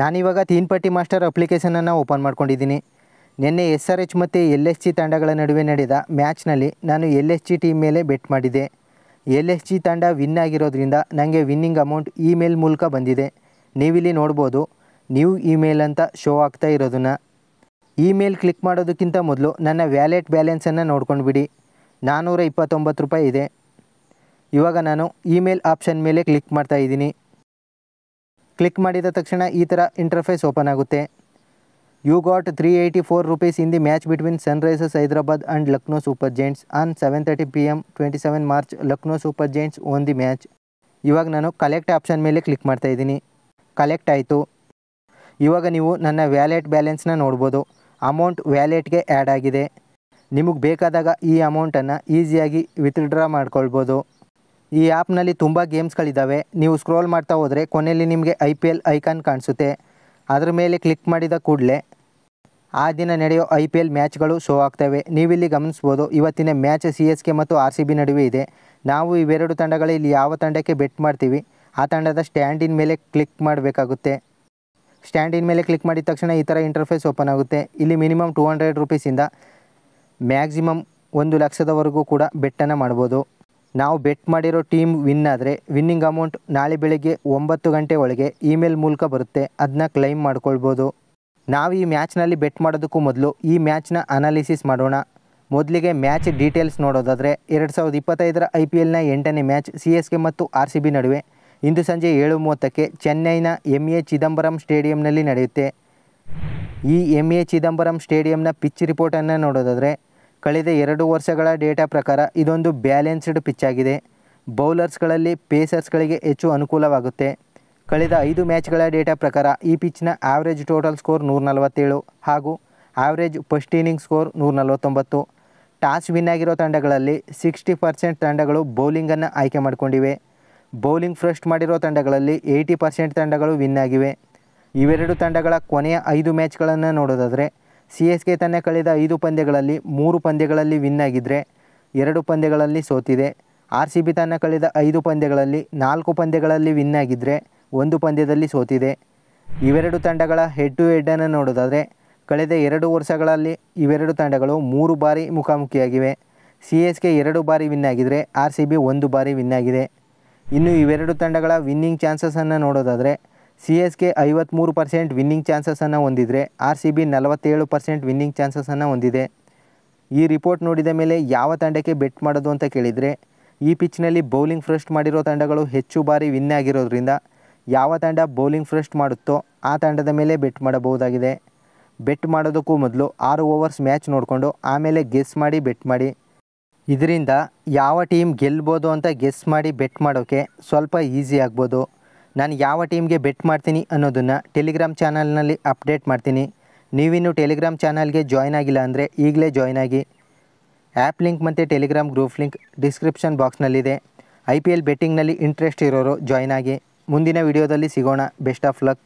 ನಾನಿವಾಗ ತೀನ್ ಪಟ್ಟಿ master ಅಪ್ಲಿಕೇಶನನ್ನು open ಮಾಡ್ಕೊಂಡಿದ್ದೀನಿ. ನಿನ್ನೆ SRH ಮತ್ತು LSG ತಂಡಗಳ ನಡುವೆ ನಡೆದ ಮ್ಯಾಚ್ನಲ್ಲಿ ನಾನು LSG ಟೀಮ್ ಮೇಲೆ ಬೆಟ್ ಮಾಡಿದೆ. LSG ತಂಡ ವಿನ್ ಆಗಿರೋದ್ರಿಂದ ನನಗೆ ವಿನ್ನಿಂಗ್ ಅಮೌಂಟ್ ಇಮೇಲ್ ಮೂಲಕ ಬಂದಿದೆ. ನೀವಿಲ್ಲಿ ನೋಡ್ಬೋದು, ನ್ಯೂ ಇಮೇಲ್ ಅಂತ ಶೋ ಆಗ್ತಾ ಇರೋದನ್ನು. ಇಮೇಲ್ ಕ್ಲಿಕ್ ಮಾಡೋದಕ್ಕಿಂತ ಮೊದಲು ನನ್ನ ವ್ಯಾಲೆಟ್ ಬ್ಯಾಲೆನ್ಸನ್ನು ನೋಡ್ಕೊಂಡು ಬಿಡಿ. 429 ರೂಪಾಯಿ ಇದೆ. ಇವಾಗ ನಾನು ಇಮೇಲ್ ಆಪ್ಷನ್ ಮೇಲೆ ಕ್ಲಿಕ್ ಮಾಡ್ತಾ ಇದ್ದೀನಿ. ಕ್ಲಿಕ್ ಮಾಡಿದ ತಕ್ಷಣ ಈ ಥರ ಇಂಟರ್ಫೇಸ್ ಓಪನ್ ಆಗುತ್ತೆ. You got 384 rupees in the match between Sunrisers Hyderabad and Lucknow Super Giants on 7:30 PM 27 March. Lucknow Super Giants won the match. ಇವಾಗ ನಾನು ಕಲೆಕ್ಟ್ ಆಪ್ಷನ್ ಮೇಲೆ ಕ್ಲಿಕ್ ಮಾಡ್ತಾ ಇದ್ದೀನಿ. ಕಲೆಕ್ಟ್ ಆಯಿತು. ಇವಾಗ ನೀವು ನನ್ನ ವ್ಯಾಲೆಟ್ ಬ್ಯಾಲೆನ್ಸ್ನ ನೋಡ್ಬೋದು. ಅಮೌಂಟ್ ವ್ಯಾಲೆಟ್ಗೆ ಆ್ಯಡ್ ಆಗಿದೆ. ನಿಮಗೆ ಬೇಕಾದಾಗ ಈ ಅಮೌಂಟನ್ನು ಈಸಿಯಾಗಿ ವಿತ್ಡ್ರಾ ಮಾಡ್ಕೊಳ್ಬೋದು. ಈ ಆ್ಯಪ್ನಲ್ಲಿ ತುಂಬ ಗೇಮ್ಸ್ಗಳಿದ್ದಾವೆ. ನೀವು ಸ್ಕ್ರೋಲ್ ಮಾಡ್ತಾ ಹೋದರೆ ಕೊನೆಯಲ್ಲಿ ನಿಮಗೆ IPL ಐಕಾನ್ ಕಾಣಿಸುತ್ತೆ. ಅದರ ಮೇಲೆ ಕ್ಲಿಕ್ ಮಾಡಿದ ಕೂಡಲೇ ಆ ದಿನ ನಡೆಯೋ IPL ಮ್ಯಾಚ್ಗಳು ಶೋ ಆಗ್ತವೆ. ನೀವಿಲ್ಲಿ ಗಮನಿಸ್ಬೋದು, ಇವತ್ತಿನ ಮ್ಯಾಚ್ CSK ಮತ್ತು RCB ನಡುವೆ ಇದೆ. ನಾವು ಇವೆರಡು ತಂಡಗಳಲ್ಲಿ ಯಾವ ತಂಡಕ್ಕೆ ಬೆಟ್ ಮಾಡ್ತೀವಿ ಆ ತಂಡದ ಸ್ಟ್ಯಾಂಡಿನ ಮೇಲೆ ಕ್ಲಿಕ್ ಮಾಡಬೇಕಾಗುತ್ತೆ. ಸ್ಟ್ಯಾಂಡಿನ ಮೇಲೆ ಕ್ಲಿಕ್ ಮಾಡಿದ ತಕ್ಷಣ ಈ ಥರ ಇಂಟರ್ಫೇಸ್ ಓಪನ್ ಆಗುತ್ತೆ. ಇಲ್ಲಿ ಮಿನಿಮಮ್ 200 ರೂಪೀಸಿಂದ ಮ್ಯಾಕ್ಸಿಮಮ್ 1 ಲಕ್ಷದವರೆಗೂ ಕೂಡ ಬೆಟ್ಟನ್ನು ಮಾಡ್ಬೋದು. ನಾವು ಬೆಟ್ ಮಾಡಿರೋ ಟೀಮ್ ವಿನ್ ಆದರೆ ವಿನ್ನಿಂಗ್ ಅಮೌಂಟ್ ನಾಳೆ ಬೆಳಗ್ಗೆ 9 ಗಂಟೆ ಒಳಗೆ ಇಮೇಲ್ ಮೂಲಕ ಬರುತ್ತೆ. ಅದನ್ನ ಕ್ಲೈಮ್ ಮಾಡ್ಕೊಳ್ಬೋದು. ನಾವು ಈ ಮ್ಯಾಚ್ನಲ್ಲಿ ಬೆಟ್ ಮಾಡೋದಕ್ಕೂ ಮೊದಲು ಈ ಮ್ಯಾಚ್ನ ಅನಾಲಿಸಿಸ್ ಮಾಡೋಣ. ಮೊದಲಿಗೆ ಮ್ಯಾಚ್ ಡೀಟೇಲ್ಸ್ ನೋಡೋದಾದರೆ 2025ರ IPLನ 8ನೇ ಮ್ಯಾಚ್ CSK ಮತ್ತು RCB ನಡುವೆ ಇಂದು ಸಂಜೆ 7:30ಕ್ಕೆ ಚೆನ್ನೈನ MA ಚಿದಂಬರಂ ಸ್ಟೇಡಿಯಂನಲ್ಲಿ ನಡೆಯುತ್ತೆ. ಈ MA ಚಿದಂಬರಂ ಸ್ಟೇಡಿಯಂನ ಪಿಚ್ ರಿಪೋರ್ಟನ್ನು ನೋಡೋದಾದರೆ ಕಳೆದ 2 ವರ್ಷಗಳ ಡೇಟಾ ಪ್ರಕಾರ ಇದೊಂದು ಬ್ಯಾಲೆನ್ಸ್ಡ್ ಪಿಚ್ ಆಗಿದೆ. ಬೌಲರ್ಸ್ಗಳಲ್ಲಿ ಪೇಸರ್ಸ್ಗಳಿಗೆ ಹೆಚ್ಚು ಅನುಕೂಲವಾಗುತ್ತೆ. ಕಳೆದ 5 ಮ್ಯಾಚ್ಗಳ ಡೇಟಾ ಪ್ರಕಾರ ಈ ಪಿಚ್ನ ಆವ್ರೇಜ್ ಟೋಟಲ್ ಸ್ಕೋರ್ 147 ಹಾಗೂ average first inning score 149. Toss win ಆಗಿರೋ ತಂಡಗಳಲ್ಲಿ 60% ತಂಡಗಳು ಬೌಲಿಂಗನ್ನು ಆಯ್ಕೆ ಮಾಡಿಕೊಂಡಿವೆ. ಬೌಲಿಂಗ್ ಫಸ್ಟ್ ಮಾಡಿರೋ ತಂಡಗಳಲ್ಲಿ 80% ತಂಡಗಳು ವಿನ್ ಆಗಿವೆ. ಇವೆರಡು ತಂಡಗಳ ಕೊನೆಯ 5 ಮ್ಯಾಚ್ಗಳನ್ನು ನೋಡೋದಾದರೆ CSK ತನ್ನ ಕಳೆದ 5 ಪಂದ್ಯಗಳಲ್ಲಿ 3 ಪಂದ್ಯಗಳಲ್ಲಿ ವಿನ್ ಆಗಿದ್ದರೆ 2 ಪಂದ್ಯಗಳಲ್ಲಿ ಸೋತಿದೆ. RCB ತನ್ನ ಕಳೆದ 5 ಪಂದ್ಯಗಳಲ್ಲಿ 4 ಪಂದ್ಯಗಳಲ್ಲಿ ವಿನ್ ಆಗಿದ್ದರೆ 1 ಪಂದ್ಯದಲ್ಲಿ ಸೋತಿದೆ. ಇವೆರಡು ತಂಡಗಳ ಹೆಡ್ ಟು ಹೆಡ್ಡನ್ನು ನೋಡೋದಾದರೆ ಕಳೆದ 2 ವರ್ಷಗಳಲ್ಲಿ ಇವೆರಡು ತಂಡಗಳು 3 ಬಾರಿ ಮುಖಾಮುಖಿಯಾಗಿವೆ. CSK 2 ಬಾರಿ ವಿನ್ ಆಗಿದ್ದರೆ RCB 1 ಬಾರಿ ವಿನ್ ಆಗಿದೆ. ಇನ್ನು ಇವೆರಡು ತಂಡಗಳ ವಿನ್ನಿಂಗ್ ಚಾನ್ಸಸನ್ನು ನೋಡೋದಾದರೆ CSK 53% ವಿನ್ನಿಂಗ್ ಚಾನ್ಸಸನ್ನು ಹೊಂದಿದರೆ RCB 47% ವಿನ್ನಿಂಗ್ ಚಾನ್ಸಸನ್ನು ಹೊಂದಿದೆ. ಈ ರಿಪೋರ್ಟ್ ನೋಡಿದ ಮೇಲೆ ಯಾವ ತಂಡಕ್ಕೆ ಬೆಟ್ ಮಾಡೋದು ಅಂತ ಕೇಳಿದರೆ ಈ ಪಿಚ್ನಲ್ಲಿ ಬೌಲಿಂಗ್ ಫಸ್ಟ್ ಮಾಡಿರೋ ತಂಡಗಳು ಹೆಚ್ಚು ಬಾರಿ ವಿನ್ ಆಗಿರೋದ್ರಿಂದ ಯಾವ ತಂಡ ಬೌಲಿಂಗ್ ಫಸ್ಟ್ ಮಾಡುತ್ತೋ ಆ ತಂಡದ ಮೇಲೆ ಬೆಟ್ ಮಾಡಬಹುದಾಗಿದೆ. ಬೆಟ್ ಮಾಡೋದಕ್ಕೂ ಮೊದಲು 6 ಓವರ್ಸ್ ಮ್ಯಾಚ್ ನೋಡಿಕೊಂಡು ಆಮೇಲೆ ಗೆಸ್ ಮಾಡಿ ಬೆಟ್ ಮಾಡಿ. ಇದರಿಂದ ಯಾವ ಟೀಮ್ ಗೆಲ್ಬೋದು ಅಂತ ಗೆಸ್ ಮಾಡಿ ಬೆಟ್ ಮಾಡೋಕ್ಕೆ ಸ್ವಲ್ಪ ಈಸಿ ಆಗ್ಬೋದು. ನಾನು ಯಾವ ಟೀಮ್ಗೆ ಬೆಟ್ ಮಾಡ್ತೀನಿ ಅನ್ನೋದನ್ನು ಟೆಲಿಗ್ರಾಮ್ ಚಾನಲ್ನಲ್ಲಿ ಅಪ್ಡೇಟ್ ಮಾಡ್ತೀನಿ. ನೀವಿನ್ನು ಟೆಲಿಗ್ರಾಮ್ ಚಾನಲ್ಗೆ ಜಾಯ್ನ್ ಆಗಿಲ್ಲ ಅಂದರೆ ಈಗಲೇ ಜಾಯ್ನ್ ಆಗಿ. ಆ್ಯಪ್ ಲಿಂಕ್ ಮತ್ತು ಟೆಲಿಗ್ರಾಮ್ ಗ್ರೂಪ್ ಲಿಂಕ್ ಡಿಸ್ಕ್ರಿಪ್ಷನ್ ಬಾಕ್ಸ್ನಲ್ಲಿದೆ. IPL ಬೆಟ್ಟಿಂಗ್ನಲ್ಲಿ ಇಂಟ್ರೆಸ್ಟ್ ಇರೋರು ಜಾಯ್ನ್ ಆಗಿ. ಮುಂದಿನ ವಿಡಿಯೋದಲ್ಲಿ ಸಿಗೋಣ. Best of luck.